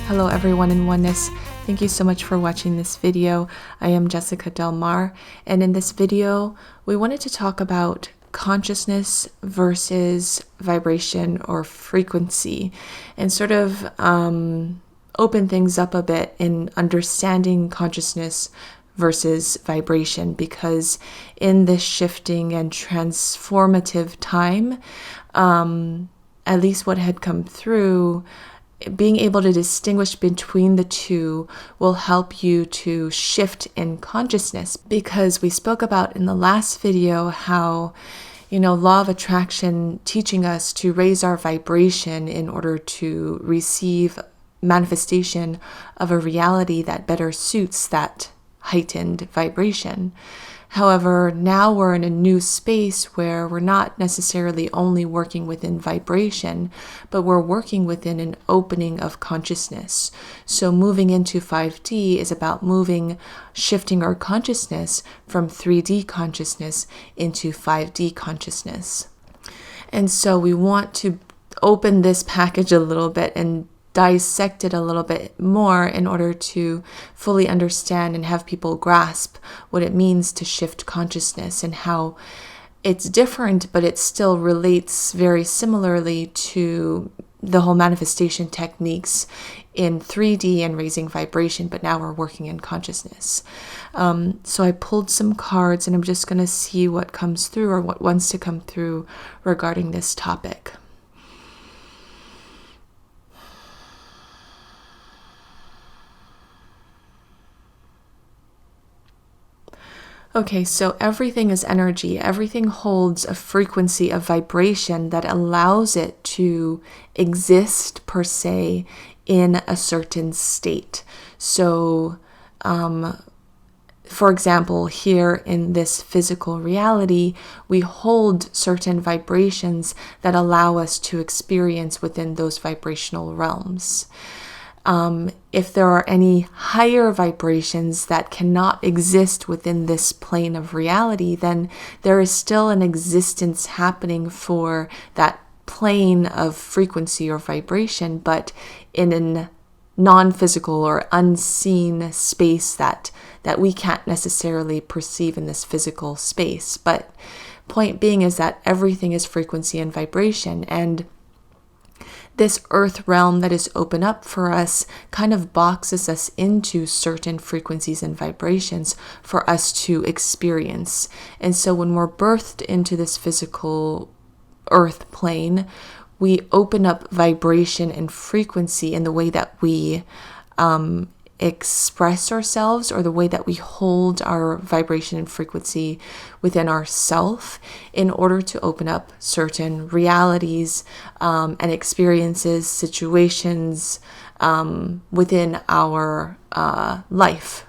Hello everyone in Oneness. Thank you so much for watching this video. I am Jessica Delmar, and in this video we wanted to talk about consciousness versus vibration or frequency, and sort of open things up a bit in understanding consciousness versus vibration, because in this shifting and transformative time, at least what had come through, being able to distinguish between the two will help you to shift in consciousness, because we spoke about in the last video how, law of attraction teaching us to raise our vibration in order to receive manifestation of a reality that better suits that heightened vibration. However, now we're in a new space where we're not necessarily only working within vibration, but we're working within an opening of consciousness. So moving into 5D is about shifting our consciousness from 3D consciousness into 5D consciousness. And so we want to open this package a little bit and dissect it a little bit more in order to fully understand and have people grasp what it means to shift consciousness, and how it's different, but it still relates very similarly to the whole manifestation techniques in 3D and raising vibration, but now we're working in consciousness. So I pulled some cards, and I'm just going to see what comes through, or what wants to come through regarding this topic. Okay, so everything is energy. Everything holds a frequency of vibration that allows it to exist per se in a certain state. So, for example, here in this physical reality, we hold certain vibrations that allow us to experience within those vibrational realms. If there are any higher vibrations that cannot exist within this plane of reality, then there is still an existence happening for that plane of frequency or vibration, but in a non-physical or unseen space that we can't necessarily perceive in this physical space. But point being is that everything is frequency and vibration, and this earth realm that is open up for us kind of boxes us into certain frequencies and vibrations for us to experience. And so when we're birthed into this physical earth plane, we open up vibration and frequency in the way that we express ourselves, or the way that we hold our vibration and frequency within ourself, in order to open up certain realities and experiences, situations within our life.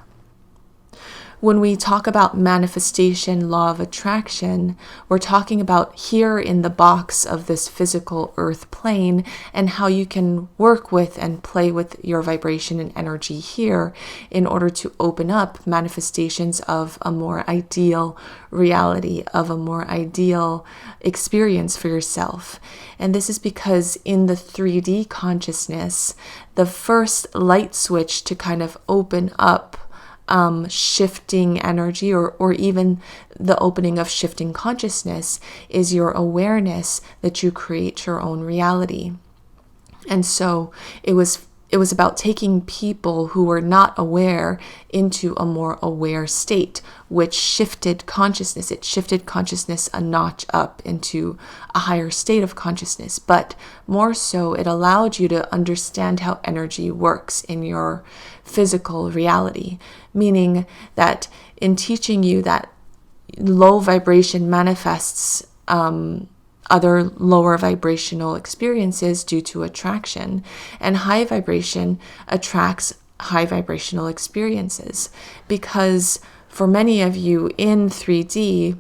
When we talk about manifestation, law of attraction, we're talking about here in the box of this physical earth plane, and how you can work with and play with your vibration and energy here in order to open up manifestations of a more ideal reality, of a more ideal experience for yourself. And this is because in the 3D consciousness, the first light switch to kind of open up shifting energy, or even the opening of shifting consciousness, is your awareness that you create your own reality. And so it was about taking people who were not aware into a more aware state, which shifted consciousness. It shifted consciousness a notch up into a higher state of consciousness. But more so, it allowed you to understand how energy works in your physical reality, meaning that in teaching you that low vibration manifests other lower vibrational experiences due to attraction, and high vibration attracts high vibrational experiences. Because for many of you in 3D,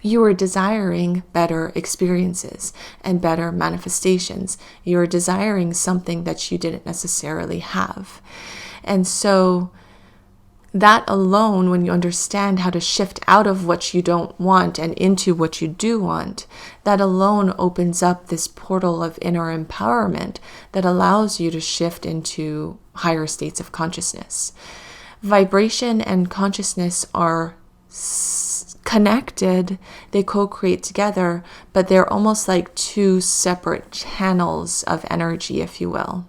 you are desiring better experiences and better manifestations. You are desiring something that you didn't necessarily have. And so That alone, when you understand how to shift out of what you don't want and into what you do want, that alone opens up this portal of inner empowerment that allows you to shift into higher states of consciousness. Vibration and consciousness are connected, they co-create together, but they're almost like two separate channels of energy, if you will.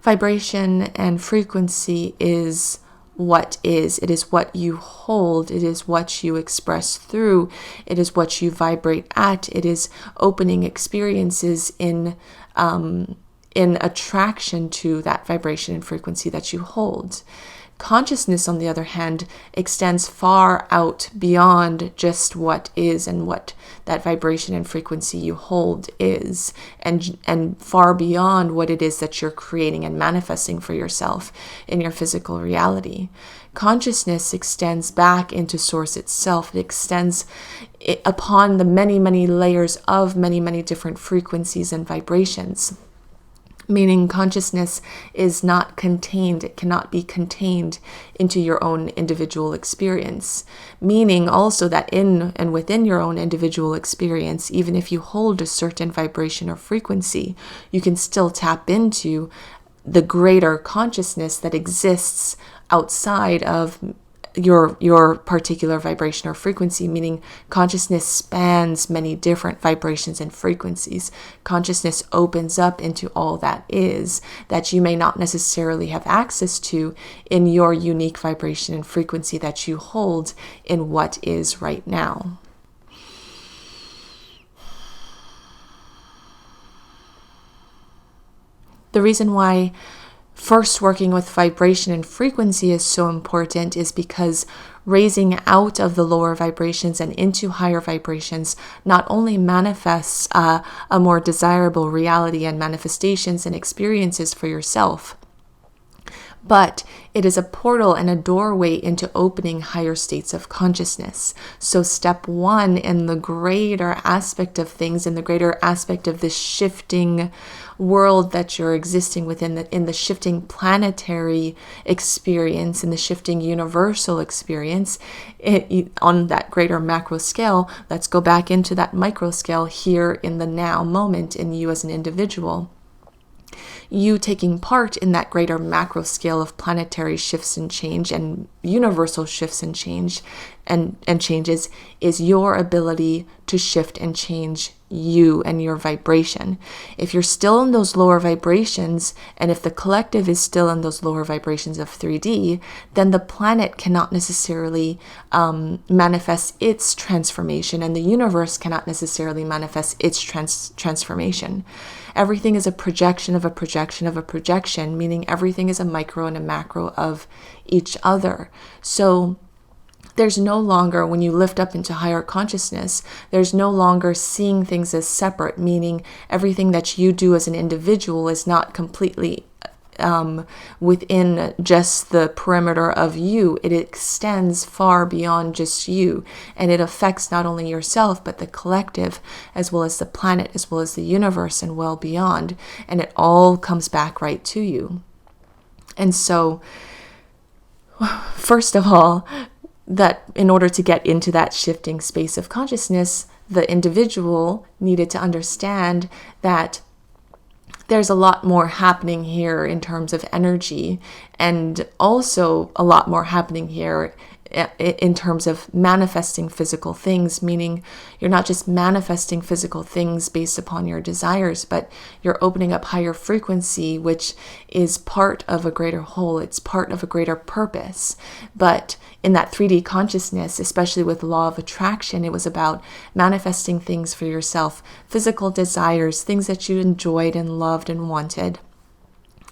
Vibration and frequency is what is. It is what you hold. It is what you express through. It is what you vibrate at. It is opening experiences in attraction to that vibration and frequency that you hold. Consciousness, on the other hand, extends far out beyond just what is and what that vibration and frequency you hold is, and far beyond what it is that you're creating and manifesting for yourself in your physical reality. Consciousness extends back into source itself. It extends upon the many, many layers of many, many different frequencies and vibrations. Meaning consciousness is not contained, it cannot be contained into your own individual experience. Meaning also that in and within your own individual experience, even if you hold a certain vibration or frequency, you can still tap into the greater consciousness that exists outside of your particular vibration or frequency, meaning consciousness spans many different vibrations and frequencies. Consciousness opens up into all that is, that you may not necessarily have access to in your unique vibration and frequency that you hold in what is right now. The reason why first working with vibration and frequency is so important is because raising out of the lower vibrations and into higher vibrations not only manifests a more desirable reality and manifestations and experiences for yourself, but it is a portal and a doorway into opening higher states of consciousness. So step one in the greater aspect of things, in the greater aspect of this shifting world that you're existing within, in the shifting planetary experience, in the shifting universal experience, on that greater macro scale, let's go back into that micro scale here in the now moment in you as an individual. You taking part in that greater macro scale of planetary shifts and change and universal shifts and change and changes is your ability to shift and change you and your vibration. If you're still in those lower vibrations, and if the collective is still in those lower vibrations of 3D, then the planet cannot necessarily manifest its transformation, and the universe cannot necessarily manifest its transformation. Everything is a projection of a projection of a projection, meaning everything is a micro and a macro of each other. So there's no longer, when you lift up into higher consciousness, there's no longer seeing things as separate, meaning everything that you do as an individual is not completely within just the perimeter of you. It extends far beyond just you, and it affects not only yourself, but the collective, as well as the planet, as well as the universe, and well beyond, and it all comes back right to you. And so, first of all, that in order to get into that shifting space of consciousness, the individual needed to understand that there's a lot more happening here in terms of energy, and also a lot more happening here in terms of manifesting physical things, meaning you're not just manifesting physical things based upon your desires, but you're opening up higher frequency, which is part of a greater whole. It's part of a greater purpose. But in that 3D consciousness, especially with law of attraction, it was about manifesting things for yourself, physical desires, things that you enjoyed and loved and wanted.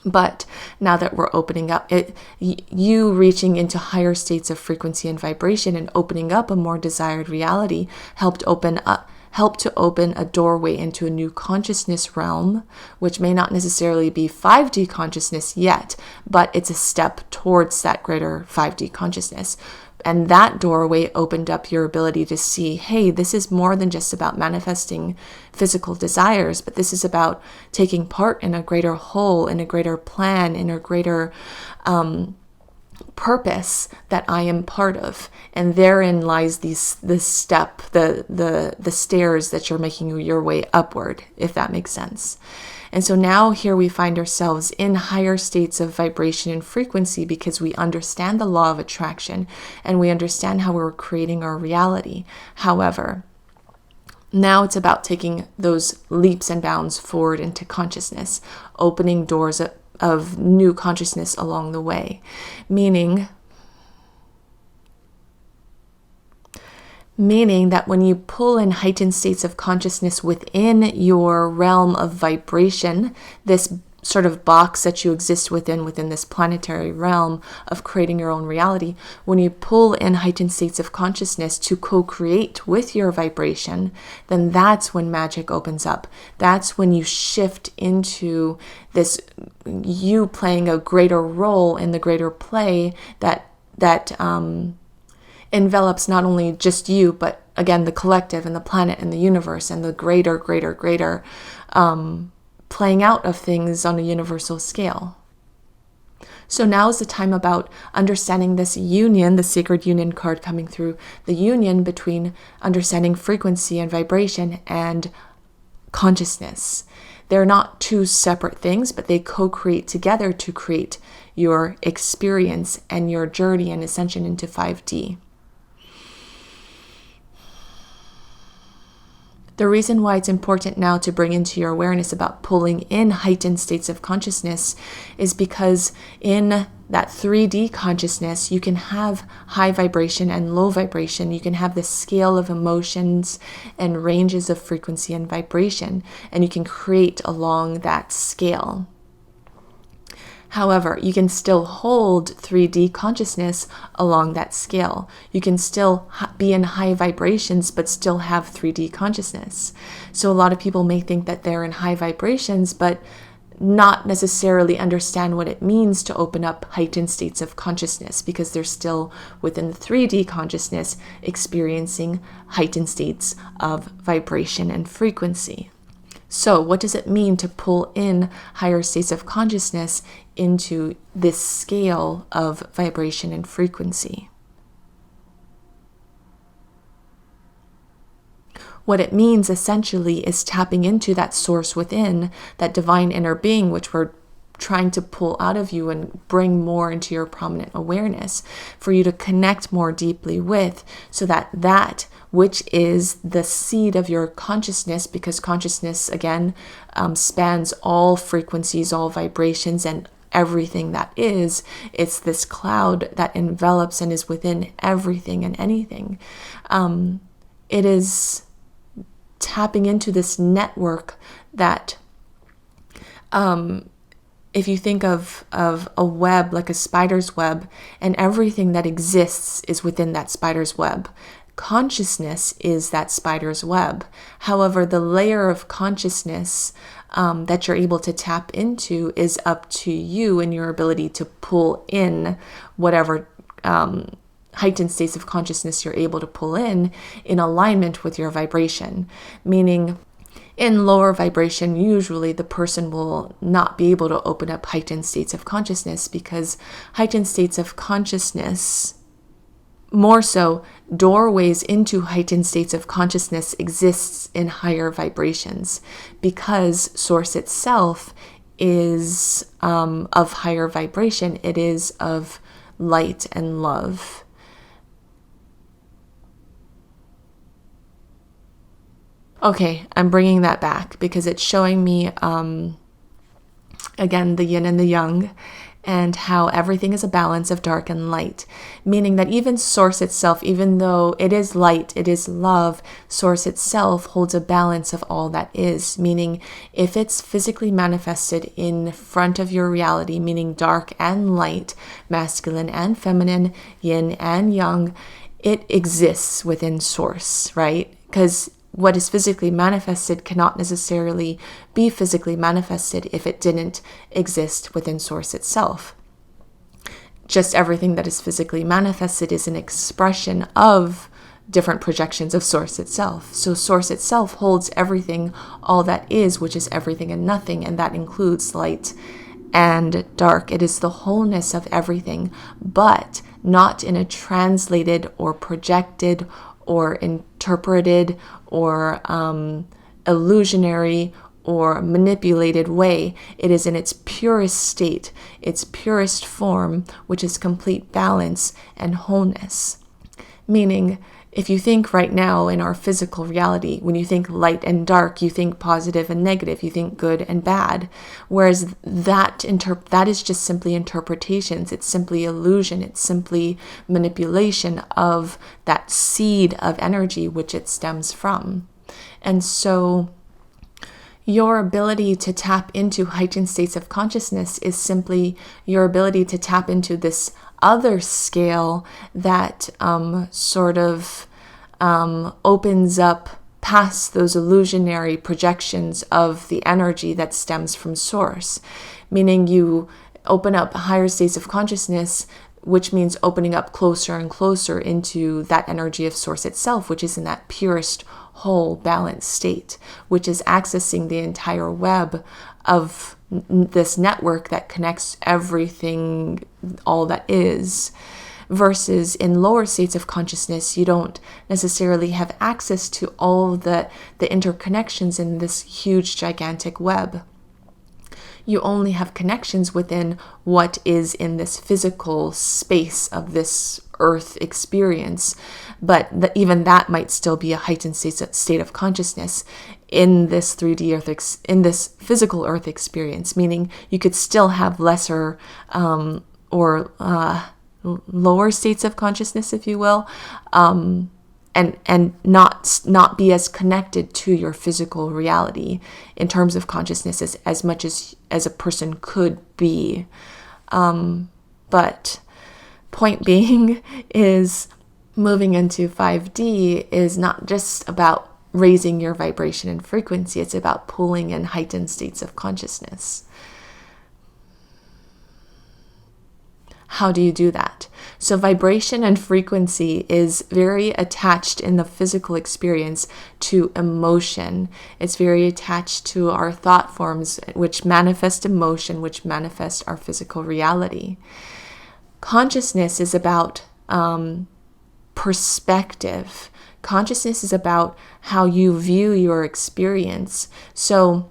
But now that we're opening up, you reaching into higher states of frequency and vibration and opening up a more desired reality helped to open a doorway into a new consciousness realm, which may not necessarily be 5D consciousness yet, but it's a step towards that greater 5D consciousness. And that doorway opened up your ability to see, hey, this is more than just about manifesting physical desires, but this is about taking part in a greater whole, in a greater plan, in a greater purpose that I am part of, and therein lies this step, the stairs that you're making your way upward, if that makes sense. And so now here we find ourselves in higher states of vibration and frequency because we understand the law of attraction and we understand how we're creating our reality. However, now it's about taking those leaps and bounds forward into consciousness, opening doors of new consciousness along the way, meaning that when you pull in heightened states of consciousness within your realm of vibration, this sort of box that you exist within this planetary realm of creating your own reality, when you pull in heightened states of consciousness to co-create with your vibration, then that's when magic opens up. That's when you shift into this, you playing a greater role in the greater play that envelops not only just you, but again, the collective and the planet and the universe and the greater playing out of things on a universal scale. So now is the time about understanding this union, the sacred union card coming through, the union between understanding frequency and vibration and consciousness. They're not two separate things, but they co-create together to create your experience and your journey and ascension into 5D. The reason why it's important now to bring into your awareness about pulling in heightened states of consciousness is because in that 3D consciousness, you can have high vibration and low vibration. You can have the scale of emotions and ranges of frequency and vibration, and you can create along that scale. However, you can still hold 3D consciousness along that scale. You can still be in high vibrations, but still have 3D consciousness. So a lot of people may think that they're in high vibrations, but not necessarily understand what it means to open up heightened states of consciousness because they're still within the 3D consciousness experiencing heightened states of vibration and frequency. So what does it mean to pull in higher states of consciousness into this scale of vibration and frequency? What it means essentially is tapping into that source within, that divine inner being, which we're trying to pull out of you and bring more into your prominent awareness for you to connect more deeply with, so that which is the seed of your consciousness, because consciousness again spans all frequencies, all vibrations, and everything that is. It's this cloud that envelops and is within everything and anything. It is tapping into this network that if you think of a web, like a spider's web, and everything that exists is within that spider's web. Consciousness is that spider's web. However, the layer of consciousness that you're able to tap into is up to you and your ability to pull in whatever heightened states of consciousness you're able to pull in alignment with your vibration. Meaning, in lower vibration, usually the person will not be able to open up heightened states of consciousness because heightened states of consciousness, more so, doorways into heightened states of consciousness exists in higher vibrations because Source itself is of higher vibration. It is of light and love. Okay, I'm bringing that back because it's showing me, again, the yin and the yang, and how everything is a balance of dark and light, meaning that even Source itself, even though it is light, it is love, Source itself holds a balance of all that is, meaning if it's physically manifested in front of your reality, meaning dark and light, masculine and feminine, yin and yang, it exists within Source, right? Because what is physically manifested cannot necessarily be physically manifested if it didn't exist within Source itself. Just everything that is physically manifested is an expression of different projections of Source itself. So Source itself holds everything, all that is, which is everything and nothing, and that includes light and dark. It is the wholeness of everything, but not in a translated or projected or interpreted or illusionary or manipulated way. It is in its purest state, its purest form, which is complete balance and wholeness. Meaning, if you think right now in our physical reality, when you think light and dark, you think positive and negative, you think good and bad. Whereas that is just simply interpretations. It's simply illusion. It's simply manipulation of that seed of energy which it stems from. And so your ability to tap into heightened states of consciousness is simply your ability to tap into this other scale that opens up past those illusionary projections of the energy that stems from source. Meaning you open up higher states of consciousness, which means opening up closer and closer into that energy of source itself, which is in that purest, whole, balanced state, which is accessing the entire web of this network that connects everything, all that is. Versus in lower states of consciousness, you don't necessarily have access to all the interconnections in this huge, gigantic web. You only have connections within what is in this physical space of this earth experience. But even that might still be a heightened state of consciousness in this 3D earth, in this physical earth experience, meaning you could still have lesser lower states of consciousness, if you will, and not be as connected to your physical reality in terms of consciousness as much as a person could be. But point being is moving into 5D is not just about raising your vibration and frequency. It's about pulling in heightened states of consciousness. How do you do that? So vibration and frequency is very attached in the physical experience to emotion. It's very attached to our thought forms, which manifest emotion, which manifest our physical reality. Consciousness is about perspective. Consciousness is about how you view your experience. So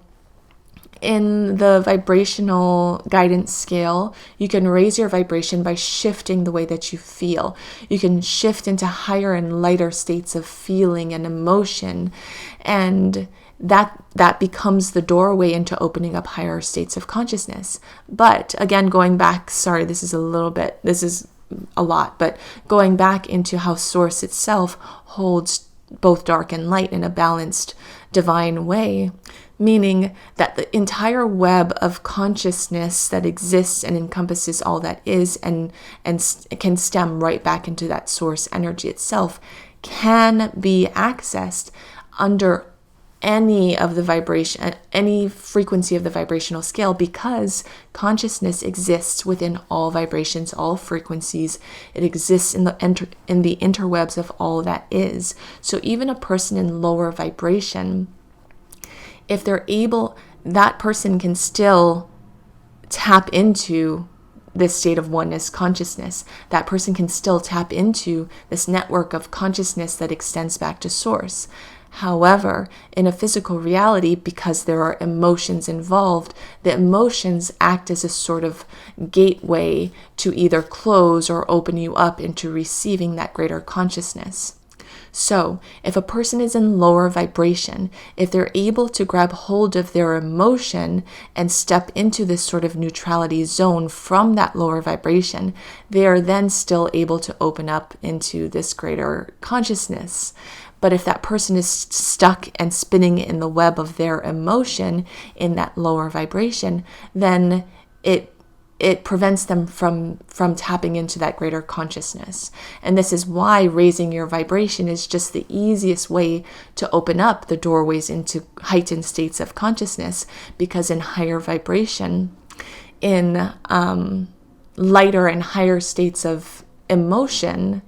in the vibrational guidance scale, you can raise your vibration by shifting the way that you feel. You can shift into higher and lighter states of feeling and emotion, and that becomes the doorway into opening up higher states of consciousness. But again, going back, sorry, this is a lot, but going back into how source itself holds both dark and light in a balanced divine way, meaning that the entire web of consciousness that exists and encompasses all that is and can stem right back into that source energy itself can be accessed under any of the vibration, any frequency of the vibrational scale, because consciousness exists within all vibrations, all frequencies. It exists in the interwebs of all that is. So even a person in lower vibration, if they're able, that person can still tap into this state of oneness consciousness. That person can still tap into this network of consciousness that extends back to source. However, in a physical reality, because there are emotions involved, the emotions act as a sort of gateway to either close or open you up into receiving that greater consciousness. So, if a person is in lower vibration, if they're able to grab hold of their emotion and step into this sort of neutrality zone from that lower vibration, they are then still able to open up into this greater consciousness. But if that person is stuck and spinning in the web of their emotion in that lower vibration, then it prevents them from tapping into that greater consciousness. And this is why raising your vibration is just the easiest way to open up the doorways into heightened states of consciousness, because in higher vibration, in lighter and higher states of emotion,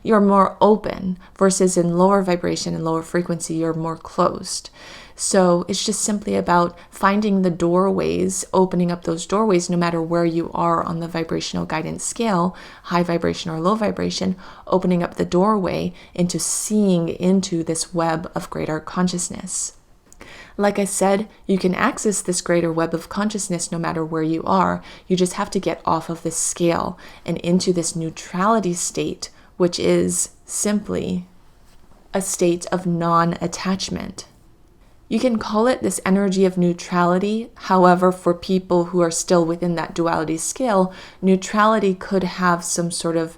you're more open, versus in lower vibration and lower frequency, you're more closed. So it's just simply about finding the doorways, opening up those doorways, no matter where you are on the vibrational guidance scale, high vibration or low vibration, opening up the doorway into seeing into this web of greater consciousness. Like I said, you can access this greater web of consciousness no matter where you are. You just have to get off of this scale and into this neutrality state, which is simply a state of non-attachment. You can call it this energy of neutrality. However, for people who are still within that duality scale, neutrality could have some sort of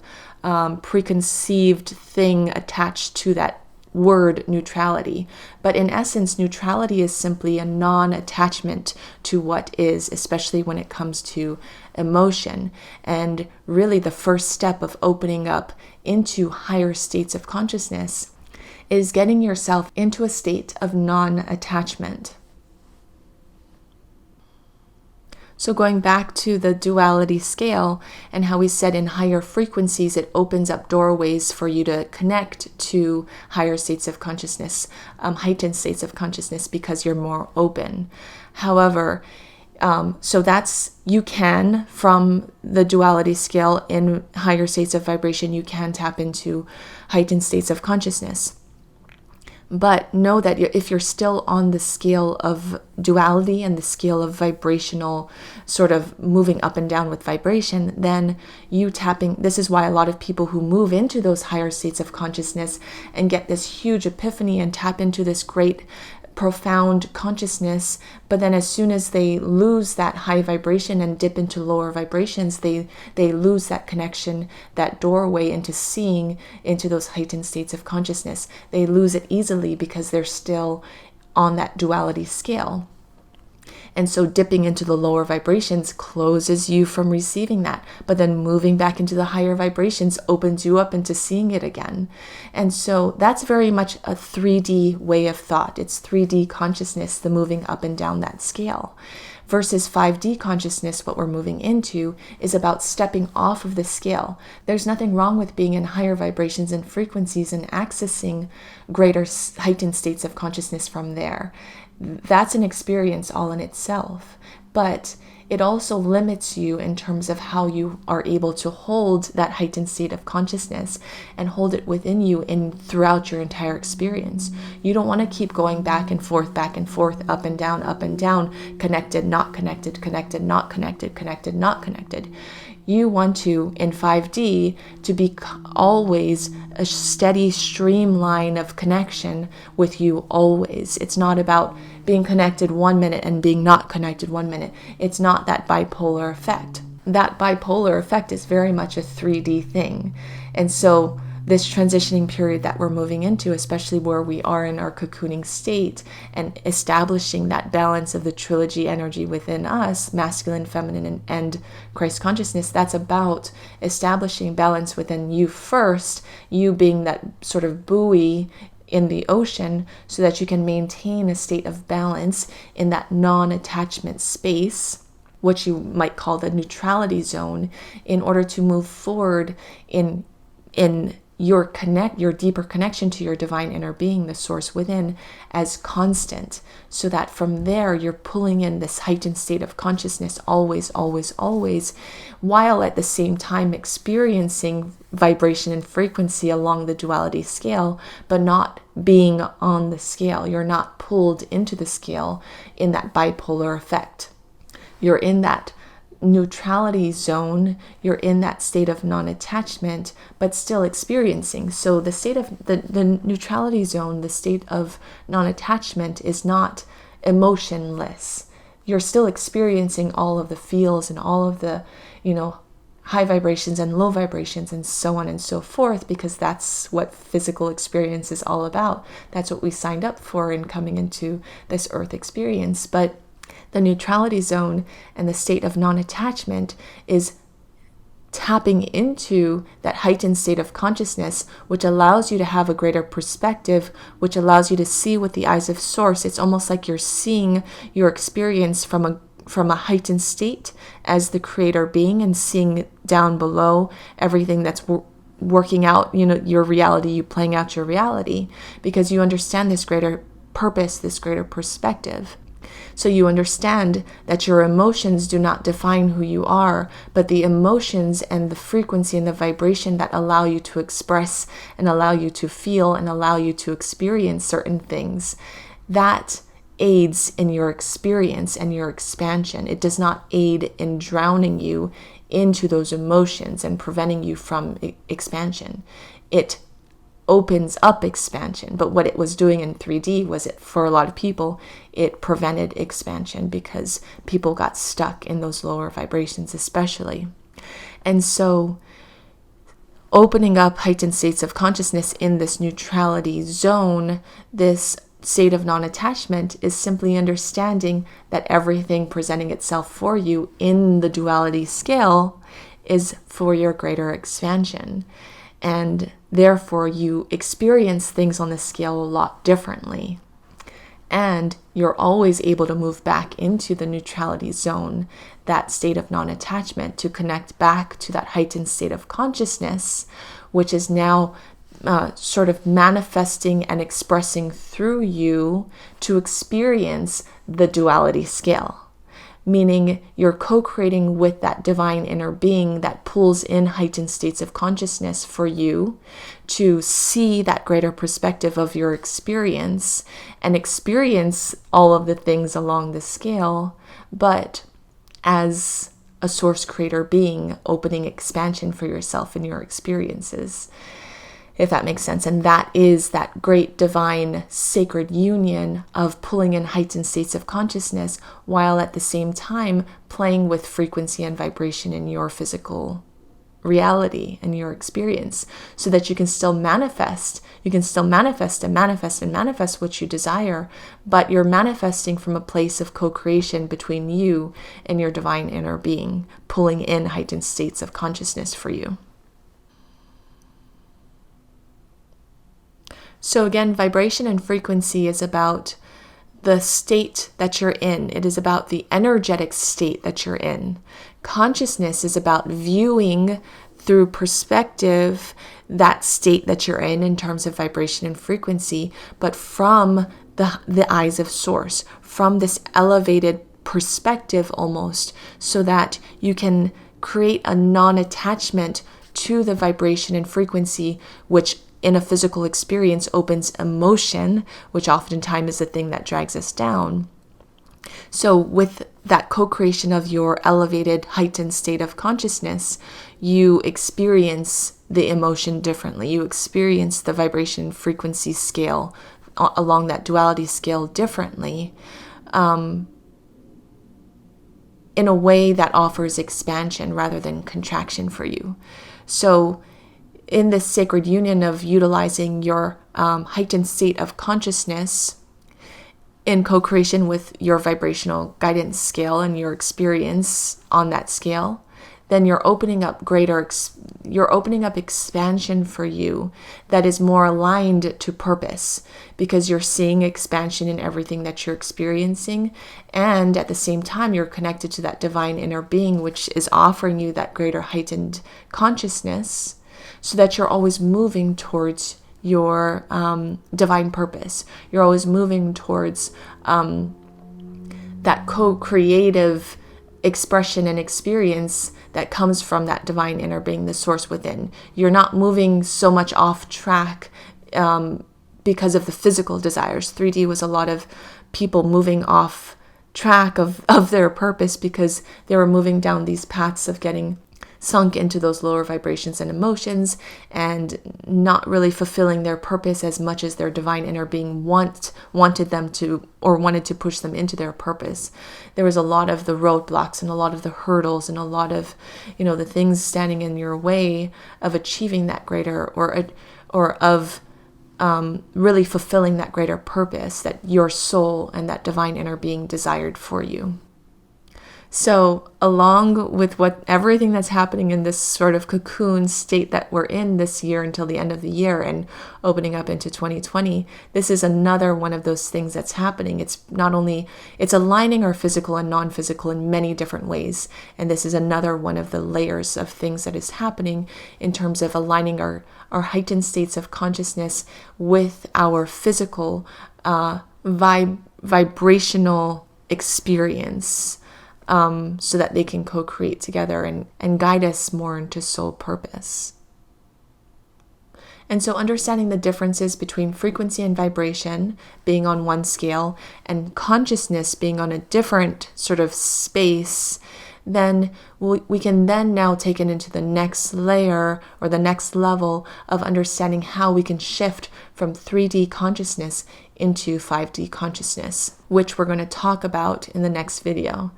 preconceived thing attached to that word neutrality. But in essence, neutrality is simply a non-attachment to what is, especially when it comes to emotion. And really the first step of opening up into higher states of consciousness is getting yourself into a state of non-attachment. So going back to the duality scale and how we said in higher frequencies, it opens up doorways for you to connect to higher states of consciousness, heightened states of consciousness, because you're more open. However, so that's, you can, from the duality scale in higher states of vibration, you can tap into heightened states of consciousness. But know that if you're still on the scale of duality and the scale of vibrational sort of moving up and down with vibration, then this is why a lot of people who move into those higher states of consciousness and get this huge epiphany and tap into this great profound consciousness, but then as soon as they lose that high vibration and dip into lower vibrations, they lose that connection, that doorway into seeing into those heightened states of consciousness. They lose it easily because they're still on that duality scale. And so dipping into the lower vibrations closes you from receiving that. But then moving back into the higher vibrations opens you up into seeing it again. And so that's very much a 3D way of thought. It's 3D consciousness, the moving up and down that scale. Versus 5D consciousness, what we're moving into, is about stepping off of the scale. There's nothing wrong with being in higher vibrations and frequencies and accessing greater heightened states of consciousness from there. That's an experience all in itself, but it also limits you in terms of how you are able to hold that heightened state of consciousness and hold it within you throughout your entire experience. You don't want to keep going back and forth, up and down, connected, not connected, connected, not connected, connected, not connected. You want to, in 5D, to be always a steady streamline of connection with you always. It's not about being connected 1 minute and being not connected 1 minute. It's not that bipolar effect. That bipolar effect is very much a 3D thing. And so this transitioning period that we're moving into, especially where we are in our cocooning state and establishing that balance of the trilogy energy within us, masculine, feminine, and Christ consciousness, that's about establishing balance within you first, you being that sort of buoy in the ocean, so that you can maintain a state of balance in that non-attachment space, what you might call the neutrality zone, in order to move forward in your deeper connection to your divine inner being, the source within, as constant, so that from there you're pulling in this heightened state of consciousness always, always, always, while at the same time experiencing vibration and frequency along the duality scale, but not being on the scale. You're not pulled into the scale in that bipolar effect. You're in that neutrality zone, you're in that state of non-attachment, but still experiencing. So the state of the neutrality zone, the state of non-attachment, is not emotionless. You're still experiencing all of the feels and all of the, high vibrations and low vibrations and so on and so forth, because that's what physical experience is all about. That's what we signed up for in coming into this earth experience. But the neutrality zone and the state of non-attachment is tapping into that heightened state of consciousness, which allows you to have a greater perspective, which allows you to see with the eyes of source. It's almost like you're seeing your experience from a heightened state as the creator being, and seeing down below everything that's working out, your reality, you playing out your reality, because you understand this greater purpose, this greater perspective. So you understand that your emotions do not define who you are, but the emotions and the frequency and the vibration that allow you to express and allow you to feel and allow you to experience certain things, that aids in your experience and your expansion. It does not aid in drowning you into those emotions and preventing you from expansion. It opens up expansion, but what it was doing in 3D was, it for a lot of people, it prevented expansion because people got stuck in those lower vibrations especially. And so opening up heightened states of consciousness in this neutrality zone, this state of non-attachment, is simply understanding that everything presenting itself for you in the duality scale is for your greater expansion. And therefore, you experience things on the scale a lot differently. And you're always able to move back into the neutrality zone, that state of non-attachment, to connect back to that heightened state of consciousness, which is now sort of manifesting and expressing through you to experience the duality scale. Meaning you're co-creating with that divine inner being that pulls in heightened states of consciousness for you to see that greater perspective of your experience and experience all of the things along the scale, but as a source creator being, opening expansion for yourself and your experiences, if that makes sense. And that is that great divine sacred union of pulling in heightened states of consciousness while at the same time playing with frequency and vibration in your physical reality and your experience, so that you can still manifest. You can still manifest and manifest and manifest what you desire, but you're manifesting from a place of co-creation between you and your divine inner being, pulling in heightened states of consciousness for you. So again, vibration and frequency is about the state that you're in. It is about the energetic state that you're in. Consciousness is about viewing through perspective that state that you're in terms of vibration and frequency, but from the eyes of source, from this elevated perspective almost, so that you can create a non-attachment to the vibration and frequency, which in a physical experience opens emotion, which oftentimes is the thing that drags us down. So with that co-creation of your elevated, heightened state of consciousness, you experience the emotion differently. You experience the vibration frequency scale along that duality scale differently, in a way that offers expansion rather than contraction for you. So in this sacred union of utilizing your heightened state of consciousness in co-creation with your vibrational guidance scale and your experience on that scale, then you're opening up expansion for you that is more aligned to purpose, because you're seeing expansion in everything that you're experiencing, and at the same time you're connected to that divine inner being, which is offering you that greater heightened consciousness, so that you're always moving towards your divine purpose. You're always moving towards that co-creative expression and experience that comes from that divine inner being, the source within. You're not moving so much off track because of the physical desires. 3D was a lot of people moving off track of their purpose because they were moving down these paths of getting sunk into those lower vibrations and emotions and not really fulfilling their purpose as much as their divine inner being wanted them to, or wanted to push them into their purpose. There was a lot of the roadblocks and a lot of the hurdles and a lot of, the things standing in your way of achieving that greater or of really fulfilling that greater purpose that your soul and that divine inner being desired for you. So along with everything that's happening in this sort of cocoon state that we're in this year until the end of the year and opening up into 2020, this is another one of those things that's happening. It's aligning our physical and non-physical in many different ways. And this is another one of the layers of things that is happening in terms of aligning our heightened states of consciousness with our physical vibrational experience, so that they can co-create together and guide us more into soul purpose. And so understanding the differences between frequency and vibration being on one scale and consciousness being on a different sort of space, then we can then now take it into the next layer or the next level of understanding how we can shift from 3D consciousness into 5D consciousness, which we're going to talk about in the next video.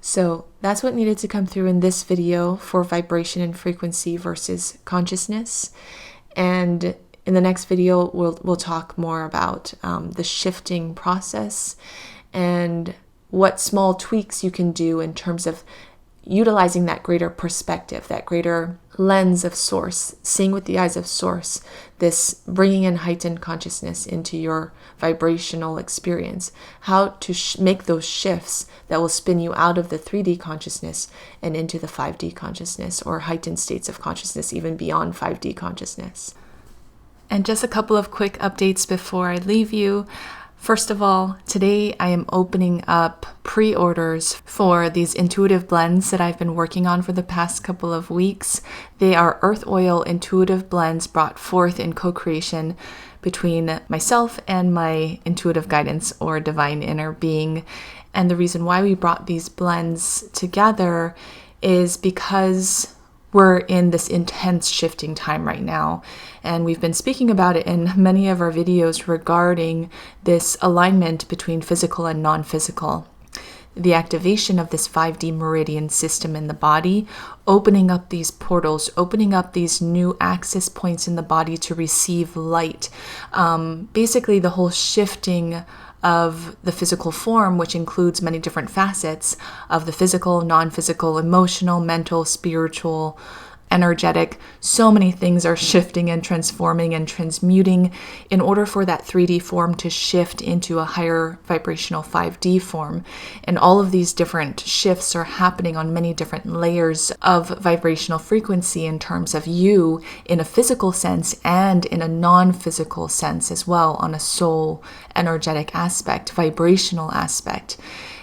So that's what needed to come through in this video for vibration and frequency versus consciousness. And in the next video, we'll talk more about the shifting process and what small tweaks you can do in terms of utilizing that greater perspective, that greater lens of source, seeing with the eyes of source, this bringing in heightened consciousness into your vibrational experience, how to make those shifts that will spin you out of the 3D consciousness and into the 5D consciousness or heightened states of consciousness, even beyond 5D consciousness. And just a couple of quick updates before I leave you. First of all, today I am opening up pre-orders for these intuitive blends that I've been working on for the past couple of weeks. They are earth oil intuitive blends brought forth in co-creation between myself and my intuitive guidance or divine inner being. And the reason why we brought these blends together is because we're in this intense shifting time right now. And we've been speaking about it in many of our videos regarding this alignment between physical and non-physical. The activation of this 5D meridian system in the body, opening up these portals, opening up these new access points in the body to receive light. Basically, the whole shifting of the physical form, which includes many different facets of the physical, non-physical, emotional, mental, spiritual, energetic. So many things are shifting and transforming and transmuting in order for that 3D form to shift into a higher vibrational 5D form. And all of these different shifts are happening on many different layers of vibrational frequency in terms of you in a physical sense and in a non-physical sense as well, on a soul energetic aspect, vibrational aspect.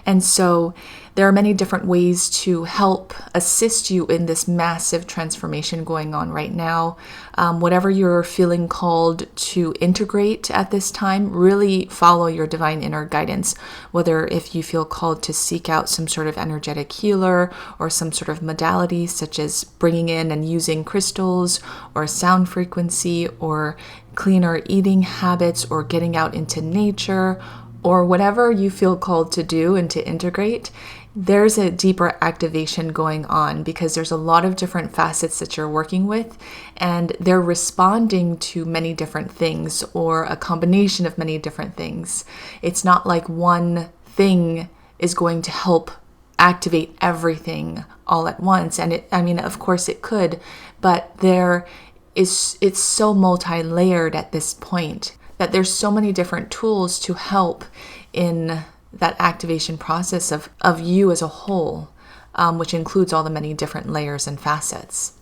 And so there are many different ways to help assist you in this massive transformation going on right now. Whatever you're feeling called to integrate at this time, really follow your divine inner guidance. Whether if you feel called to seek out some sort of energetic healer or some sort of modality, such as bringing in and using crystals or sound frequency or cleaner eating habits or getting out into nature, or whatever you feel called to do and to integrate, there's a deeper activation going on because there's a lot of different facets that you're working with, and they're responding to many different things or a combination of many different things. It's not like one thing is going to help activate everything all at once. And of course it could, but it's so multi-layered at this point that there's so many different tools to help in that activation process of you as a whole, which includes all the many different layers and facets.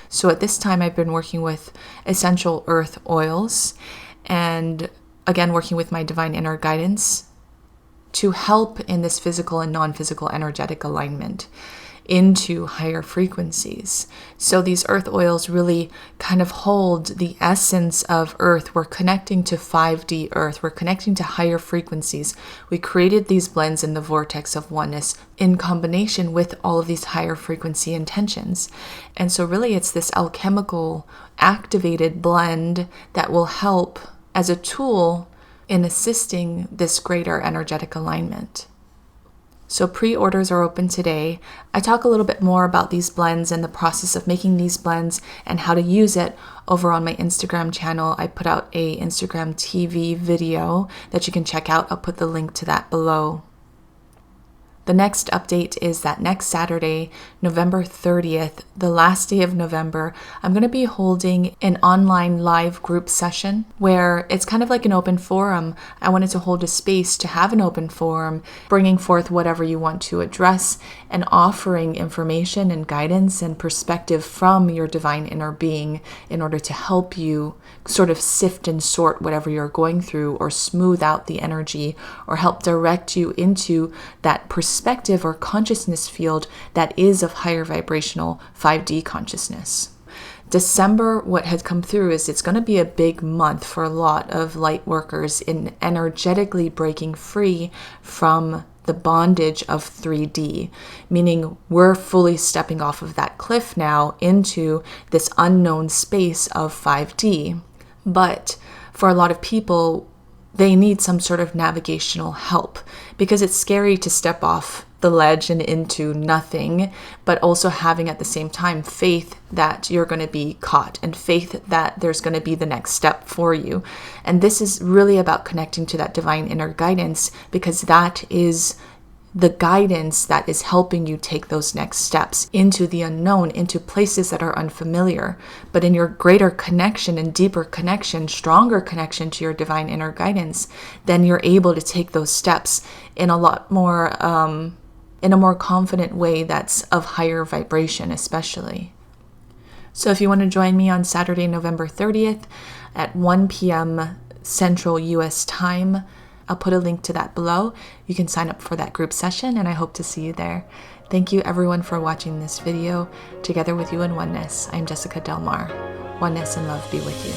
So at this time, I've been working with essential earth oils and again, working with my divine inner guidance to help in this physical and non-physical energetic alignment into higher frequencies. So these earth oils really kind of hold the essence of earth. We're connecting to 5D earth. We're connecting to higher frequencies. We created these blends in the vortex of oneness in combination with all of these higher frequency intentions. And so really it's this alchemical activated blend that will help as a tool in assisting this greater energetic alignment. So pre-orders are open today. I talk a little bit more about these blends and the process of making these blends and how to use it over on my Instagram channel. I put out a Instagram TV video that you can check out. I'll put the link to that below. The next update is that next Saturday, November 30th, the last day of November, I'm going to be holding an online live group session where it's kind of like an open forum. I wanted to hold a space to have an open forum, bringing forth whatever you want to address and offering information and guidance and perspective from your divine inner being in order to help you sort of sift and sort whatever you're going through, or smooth out the energy, or help direct you into that perspective or consciousness field that is of higher vibrational 5D consciousness. December, what has come through is it's going to be a big month for a lot of light workers in energetically breaking free from the bondage of 3D, meaning we're fully stepping off of that cliff now into this unknown space of 5D. But for a lot of people, they need some sort of navigational help because it's scary to step off the ledge and into nothing, but also having at the same time faith that you're going to be caught and faith that there's going to be the next step for you. And this is really about connecting to that divine inner guidance, because that is the guidance that is helping you take those next steps into the unknown, into places that are unfamiliar. But in your greater connection and deeper connection, stronger connection to your divine inner guidance, then you're able to take those steps in a lot more, in a more confident way that's of higher vibration, especially. So if you want to join me on Saturday, November 30th at 1 p.m. Central US time, I'll put a link to that below. You can sign up for that group session, and I hope to see you there. Thank you everyone for watching this video. Together with you in Oneness, I'm Jessica Delmar. Oneness and love be with you.